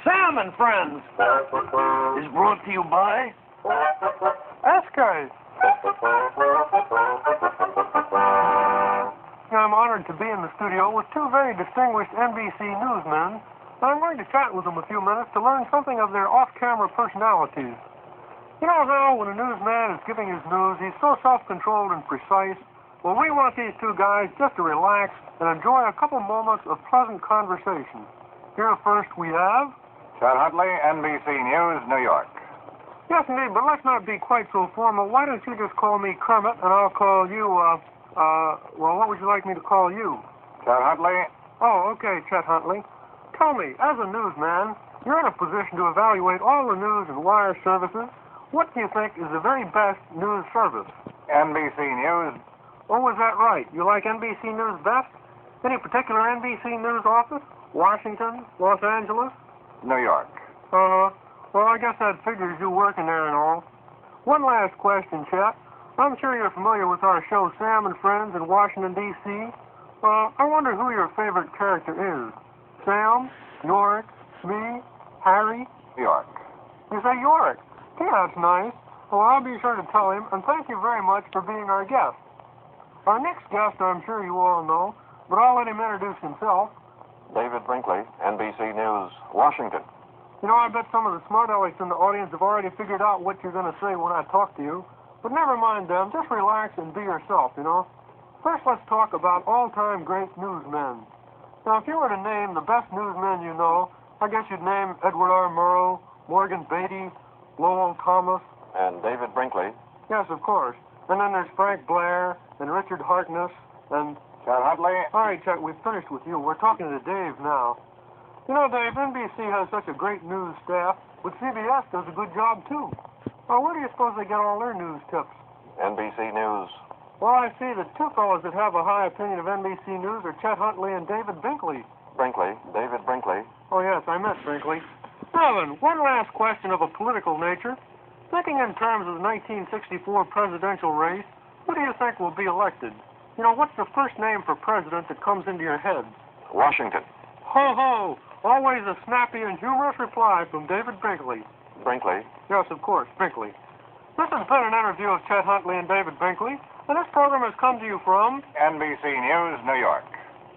Sam and Friends is brought to you by SK. I'm honored to be in the studio with two very distinguished NBC newsmen. I'm going to chat with them a few minutes to learn something of their off-camera personalities. You know how when a newsman is giving his news, he's so self-controlled and precise? Well, we want these two guys just to relax and enjoy a couple moments of pleasant conversation. Here first we have... Chet Huntley, NBC News, New York. Yes, indeed, but let's not be quite so formal. Why don't you just call me Kermit, and I'll call you, well, what would you like me to call you? Chet Huntley. Oh, okay, Chet Huntley. Tell me, as a newsman, you're in a position to evaluate all the news and wire services. What do you think is the very best news service? NBC News. Oh, is that right? You like NBC News best? Any particular NBC News office? Washington? Los Angeles? New York. Uh-huh. Well, I guess that figures you working there and all. One last question, Chet. I'm sure you're familiar with our show Sam and Friends in Washington, D.C. I wonder who your favorite character is. Sam? Yorick? Me? Harry? York. You say Yorick? Hey, that's nice. Well, I'll be sure to tell him, and thank you very much for being our guest. Our next guest, I'm sure you all know, but I'll let him introduce himself. David Brinkley, NBC News, Washington. You know, I bet some of the smart alecks in the audience have already figured out what you're going to say when I talk to you. But never mind them. Just relax and be yourself, you know. First, let's talk about all-time great newsmen. Now, if you were to name the best newsmen you know, I guess you'd name Edward R. Murrow, Morgan Beatty, Lowell Thomas. And David Brinkley. Yes, of course. And then there's Frank Blair and Richard Harkness and... Chet Huntley. All right, Chet, we've finished with you. We're talking to Dave now. You know, Dave, NBC has such a great news staff, but CBS does a good job, too. Well, where do you suppose they get all their news tips? NBC News. Well, I see that two fellows that have a high opinion of NBC News are Chet Huntley and David Brinkley. Brinkley. David Brinkley. Oh, yes, I meant Brinkley. Now then, one last question of a political nature. Thinking in terms of the 1964 presidential race, who do you think will be elected? You know, what's the first name for president that comes into your head? Washington. Ho, ho! Always a snappy and humorous reply from David Brinkley. Brinkley. Yes, of course, Brinkley. This has been an interview of Chet Huntley and David Brinkley, and this program has come to you from... NBC News, New York.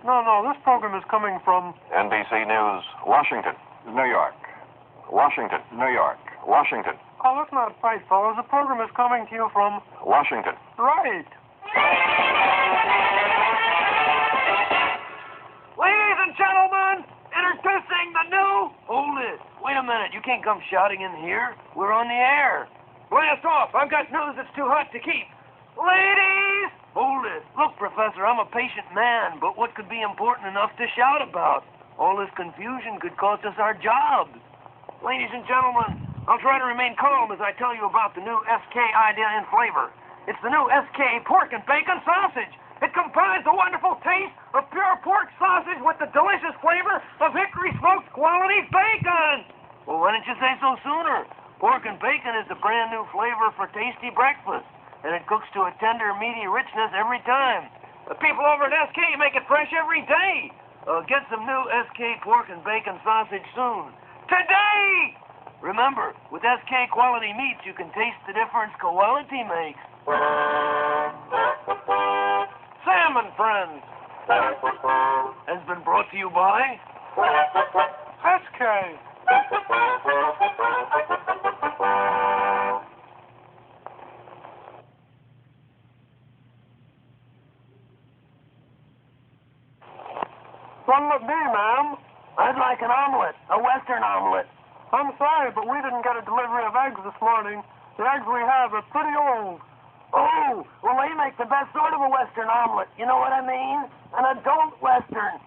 No, this program is coming from... NBC News, Washington. New York. Washington. New York. Washington. Oh, let's not fight, fellows. The program is coming to you from... Washington. Right. Ladies and gentlemen, introducing the new... Hold it. Wait a minute. You can't come shouting in here. We're on the air. Blast off. I've got news that's too hot to keep. Ladies! Hold it. Look, Professor, I'm a patient man, but what could be important enough to shout about? All this confusion could cost us our jobs. Ladies and gentlemen, I'll try to remain calm as I tell you about the new SK idea in flavor. It's the new SK pork and bacon sausage. It combines the wonderful taste of pure pork sausage with the delicious flavor of hickory smoked quality bacon. Well, why didn't you say so sooner? Pork and bacon is the brand new flavor for tasty breakfast, and it cooks to a tender, meaty richness every time. The people over at SK make it fresh every day. Get some new SK pork and bacon sausage soon. Today! Remember, with SK quality meats, you can taste the difference quality makes. Sam and Friends has been brought to you by SK. One would be, ma'am. I'd like an omelet, a Western omelet. I'm sorry, but we didn't get a delivery of eggs this morning. The eggs we have are pretty old. Oh, well, they make the best sort of a Western omelet. You know what I mean? An adult Western.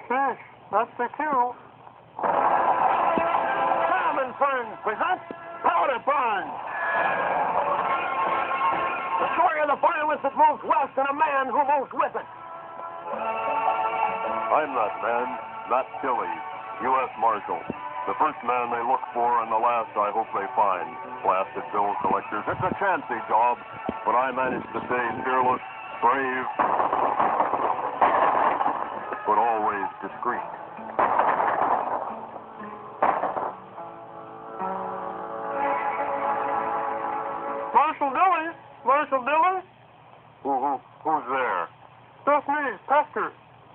Sheesh, that's the cue. Sam and Friends presents Powder Burn. The story of the violence that moves west and a man who moves with it. I'm that man, Matt Tilley, U.S. Marshal. The first man they look for and the last I hope they find. Blasted bill collectors. It's a chancy job, but I managed to stay fearless, brave, but always discreet. Marshal Dilly? Marshal Dilly? Who's there? Just me, Pester.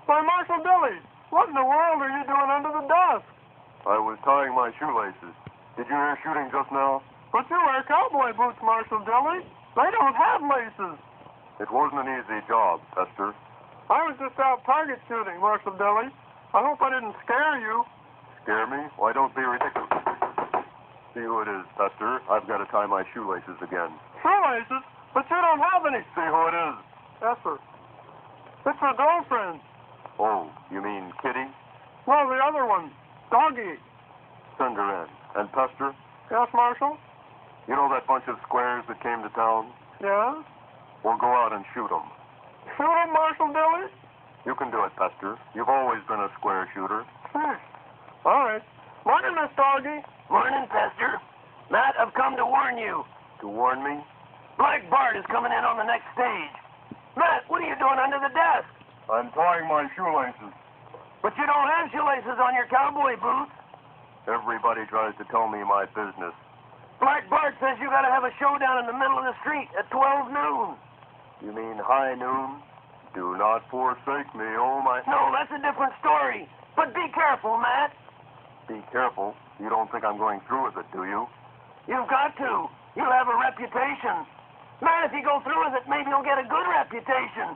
Why, Marshal Dilly, what in the world are you doing under the desk? I was tying my shoelaces. Did you hear shooting just now? But you wear cowboy boots, Marshal Dilly. They don't have laces. It wasn't an easy job, Pester. I was just out target shooting, Marshal Dilly. I hope I didn't scare you. Scare me? Why, don't be ridiculous. See who it is, Pester. I've got to tie my shoelaces again. Shoelaces? But you don't have any. See who it is? Yes, sir. It's your girlfriend. Oh, you mean Kitty? No, the other one. Doggy. Send her in. And Pester, Yes, Marshal? you know that bunch of squares that came to town? Yeah? We'll go out and shoot them. Shoot him, Marshal Dilly? You can do it, Pester. You've always been a square shooter. All right. Morning, Miss Doggy. Morning, Pester. Matt, I've come to warn you. To warn me? Black Bart is coming in on the next stage. Matt, what are you doing under the desk? I'm tying my shoelaces. But you don't have shoelaces on your cowboy boots. Everybody tries to tell me my business. Black Bart says you gotta have a showdown in the middle of the street at 12 noon. You mean high noon? Do not forsake me, oh my... No, that's a different story. But be careful, Matt. Be careful. You don't think I'm going through with it, do you? You've got to. You'll have a reputation. Matt, if you go through with it, maybe you'll get a good reputation.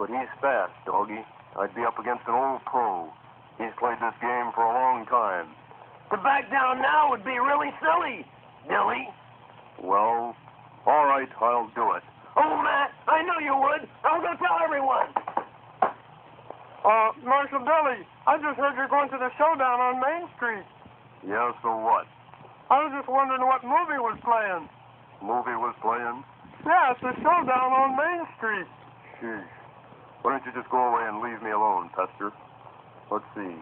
But he's fast, Doggy. I'd be up against an old pro. He's played this game for a long time. To back down now would be really silly, Dilly. Well, all right, I'll do it. Oh, Matt, I knew you would. I'll go tell everyone. Marshal Dilly, I just heard you're going to the showdown on Main Street. Yeah, so what? I was just wondering what movie was playing. Movie was playing? Yeah, it's the showdown on Main Street. Sheesh. Why don't you just go away and leave me alone, Pester? Let's see.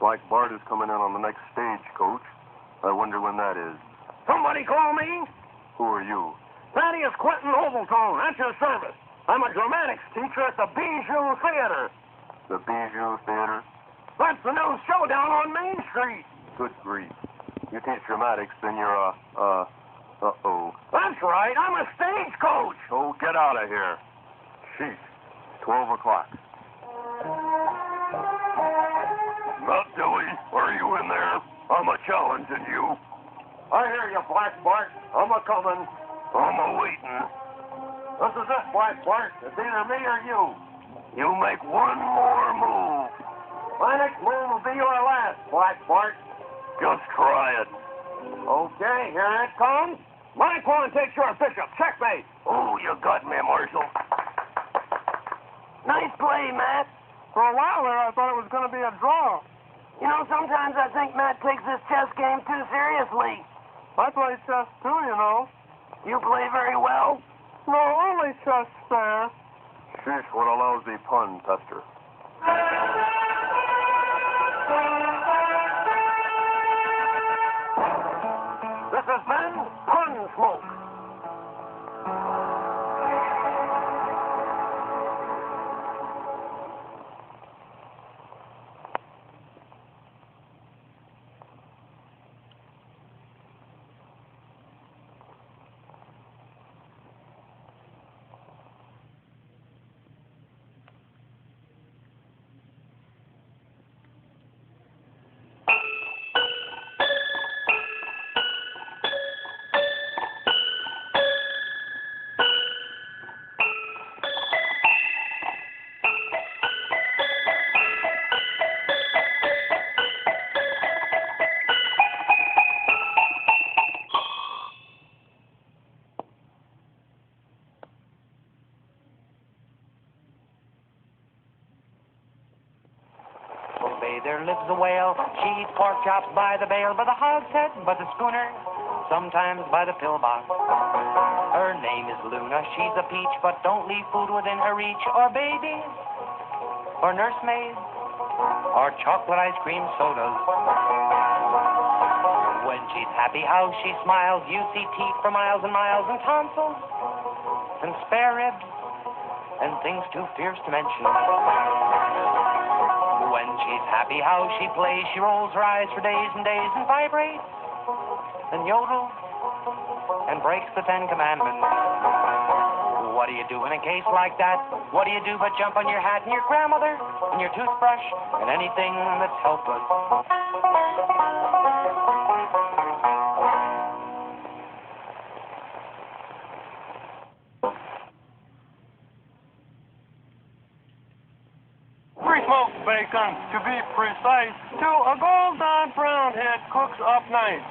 Black Bart is coming in on the next stagecoach. I wonder when that is. Somebody call me? Who are you? Thaddeus Quentin Ovaltone, at your service. I'm a dramatics teacher at the Bijou Theater. The Bijou Theater? That's the new showdown on Main Street. Good grief. You teach dramatics, then you're uh-oh. That's right, I'm a stagecoach. Oh, get out of here. Sheesh. 12 o'clock. Not Dilly. Are you in there? I'm a-challenging you. I hear you, Black Bart. I'm a-coming. I'm a-waiting. This is it, Black Bart. It's either me or you. You make one more move. My next move will be your last, Black Bart. Just try it. Okay, here it comes. Mike one takes your bishop. Checkmate. Oh, you got me, Marshal. Nice play, Matt. For a while there, I thought it was going to be a draw. You know, sometimes I think Matt takes this chess game too seriously. I play chess too, you know. You play very well. No, only chess fair. Sheesh, what a lousy pun, Pester. This has been Pun Smoke. There lives a whale. She eats pork chops by the bale, by the hogshead, by the schooner, sometimes by the pillbox. Her name is Luna. She's a peach, but don't leave food within her reach, or babies, or nursemaids, or chocolate ice cream sodas. When she's happy, how she smiles. You see teeth for miles and miles, and tonsils, and spare ribs, and things too fierce to mention. When she's happy, how she plays. She rolls her eyes for days and days and vibrates and yodels and breaks. breaks the 10 Commandments. What do you do in a case like that? What do you do but jump on your hat and your grandmother and your toothbrush and anything that's helpless? Pre-smoked bacon, to be precise, to a golden brown head cooks up nice.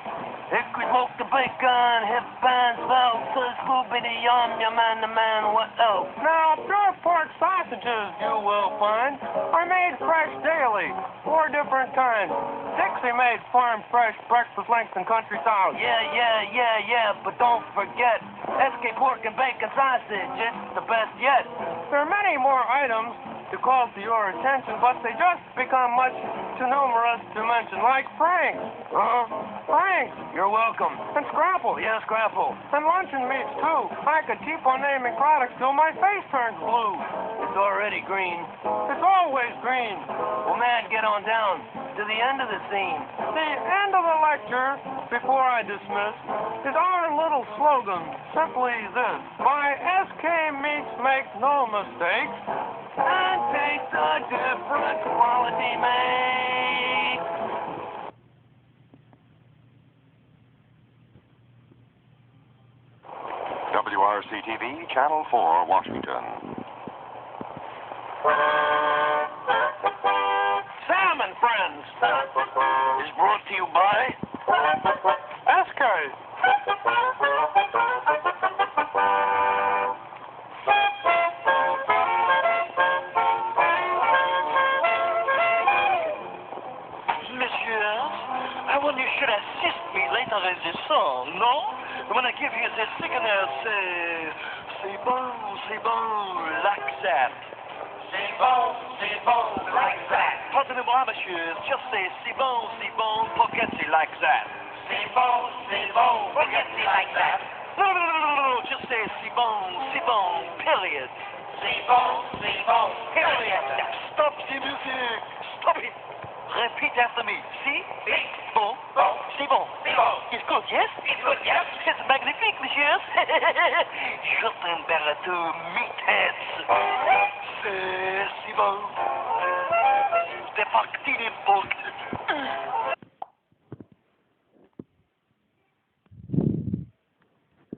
If we smoke the bacon, hip bands, belters, boobity yum, your man, the man, what else? Now, pure pork sausages, you will find, are made fresh daily, 4 different kinds. Dixie made farm fresh breakfast lengths and country style. Yeah, but don't forget, SK pork and bacon sausage, it's the best yet. There are many more items to call to your attention, but they just become much too numerous to mention, like Frank's. Frank's. You're welcome. And Scrapple. Yeah, Scrapple. And luncheon meats, too. I could keep on naming products till my face turns blue. It's already green. It's always green. Well, man, get on down to the end of the scene. The end of the lecture, before I dismiss, is our little slogan, simply this: by SK Meats make no mistakes, and taste a different quality, mate. WRC-TV, Channel 4, Washington. Sam and Friends is brought to you by SK. Messieurs, I want you should assist me later in the song, no? When I give you the signal, c'est bon, like that. C'est bon, like that. Pardonnez-moi, monsieur, just say c'est bon, forget it like that. C'est bon, forget it like that. No, just say c'est bon, period. C'est bon, period. Stop the music, stop it. Repeat after me. See? Bon, c'est bon. It's good, yes? It's magnifique, monsieur. Je température meatheads. C'est si bon. C'est parti n'importe.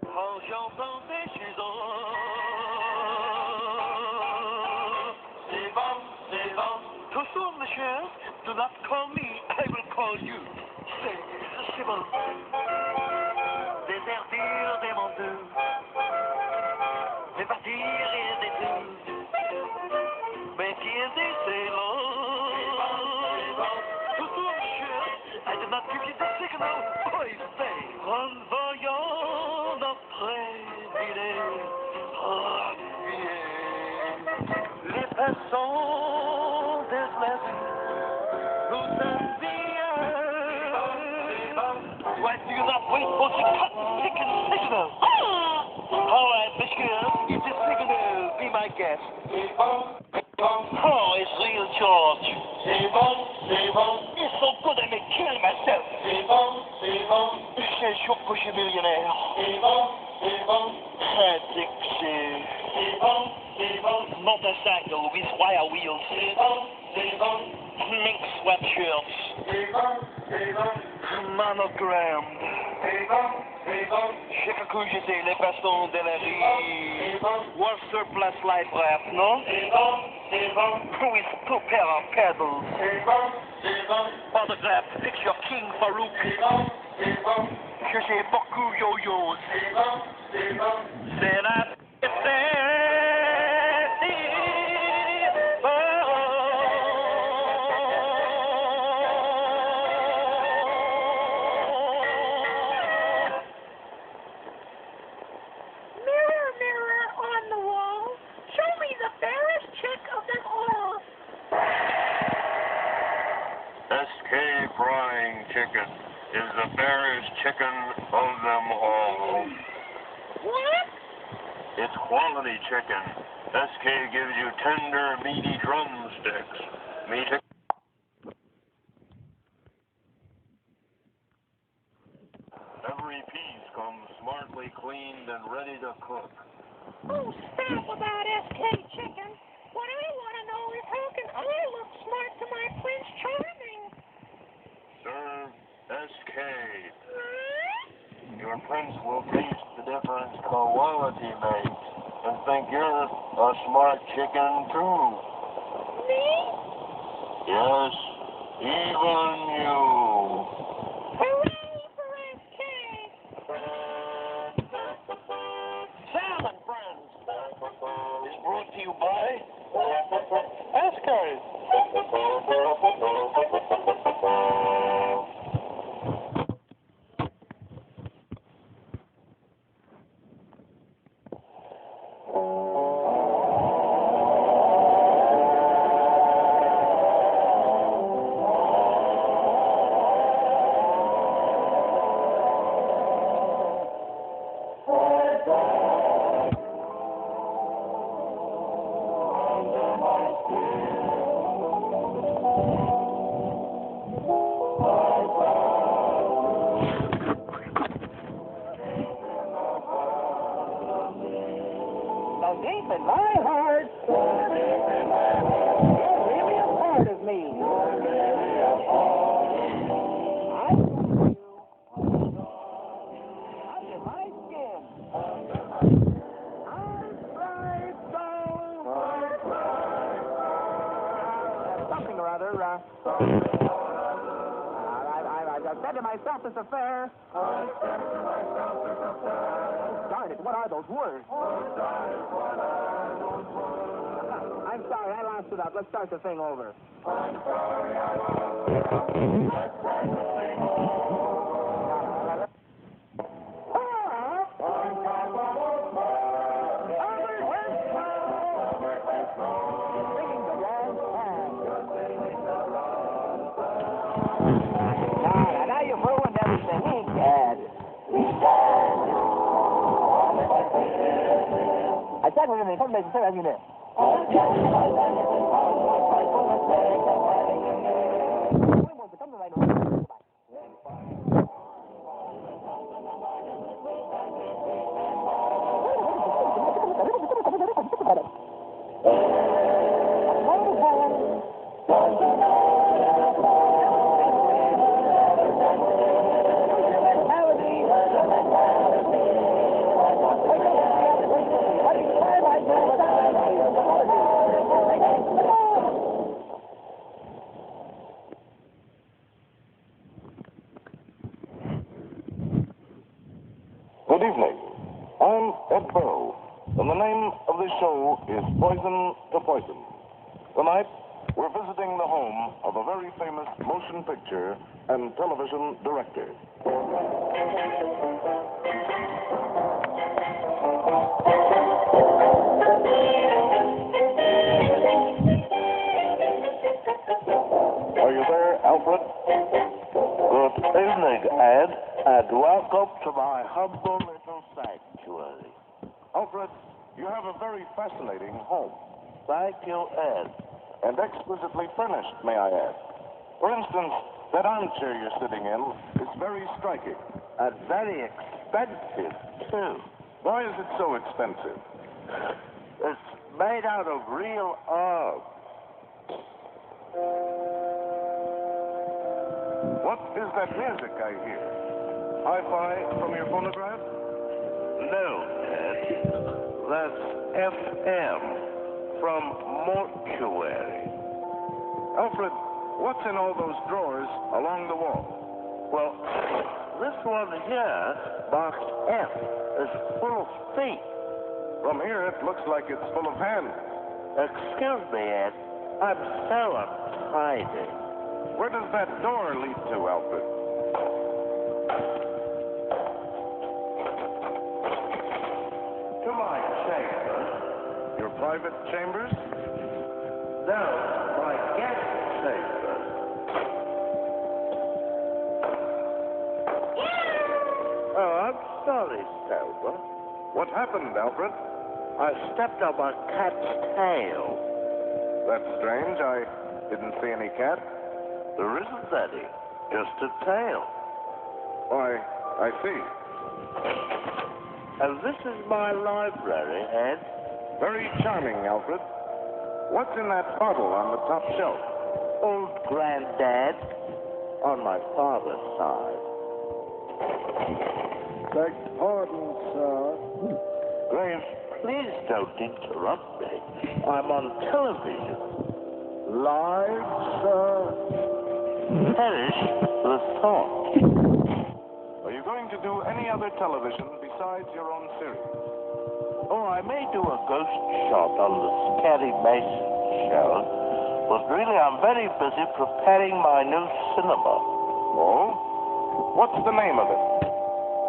En chantant des chansons. C'est bon. Too soon, monsieur. Do not call me, I will call you. C'est bon. Désertir des monteurs. Départir et détour. Métier d'excellent. Toujours, monsieur. I did not give you the signal. Please stay. Renvoyons notre idée. Les personnes déplacées. Why do you not wait for the cut-ticking signal? All right, monsieur, if the signal, be my guest. Oh, it's real, George. It's so good I may kill myself. C'est un jour que je suis millionnaire. Dixie. Motorcycle with wire wheels. Mink sweatshirts. Monogrammed. Je sais que j'étais les passants de la rue. One surplus life raft, non? With 2 pair of pedals. Autograph picture King Farouk. Je sais beaucoup yo-yos. C'est la Frying chicken is the fairest chicken of them all. What? It's quality chicken. SK gives you tender, meaty drumsticks. Every piece comes smartly cleaned and ready to cook. Oh, stop about SK Chicken. What I want to know is how can I look smart to my Prince Charming? Serve SK. Your prince will taste the difference quality makes and think you're a smart chicken too. Me? Yes, even you. Hooray for SK! Salmon Friends is brought to you by Ascars. So deep in my heart, you're really a part of me. I love you. Under my skin. Something or other, I said to myself, this affair. Darn it, what are those words? I'm sorry, I lost it up. Let's start the thing over. Now you've ruined everything. Ain't bad. I said we're going to come back and say, as you know. Good evening. I'm Ed Burrow, and the name of this show is Poison to Poison. Tonight, we're visiting the home of a very famous motion picture and television director. Are you there, Alfred? Good evening, Ed, and welcome to my humble little sanctuary. Alfred, you have a very fascinating home. Thank you, Ed. And exquisitely furnished, may I add. For instance, that armchair you're sitting in is very striking. And very expensive, too. Why is it so expensive? It's made out of real arms. What is that music I hear? Hi-fi from your phonograph? No, Ed. That's FM from Mortuary. Alfred, what's in all those drawers along the wall? Well, this one here, marked F, is full of feet. From here, it looks like it's full of hands. Excuse me, Ed. I'm so untidy. Where does that door lead to, Alfred? To my chambers. Your private chambers? No, my guest chambers. Oh, I'm sorry, Selma. What happened, Alfred? I stepped on my cat's tail. That's strange. I didn't see any cat. There isn't any. Just a tail. Why, I see. And this is my library, Ed. Very charming, Alfred. What's in that bottle on the top shelf? Old Granddad, on my father's side. Beg pardon, sir. Graves, please don't interrupt me. I'm on television. Live, sir? Perish the thought. Are you going to do any other television besides your own series? Oh, I may do a ghost shot on the Scary Mason show, but really I'm very busy preparing my new cinema. Oh? What's the name of it?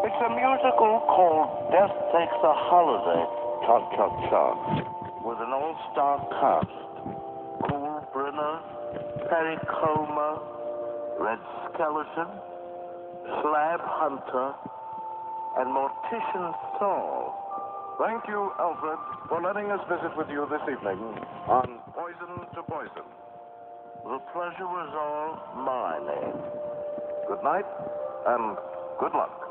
It's a musical called Death Takes a Holiday, Cha-Cha-Cha, with an all-star cast. Cool Brenner, Perry Como, Red Skeleton, Slab Hunter, and Mortician Saul. Thank you, Alfred, for letting us visit with you this evening on Poison to Poison. The pleasure was all mine, Ed. Good night, and good luck.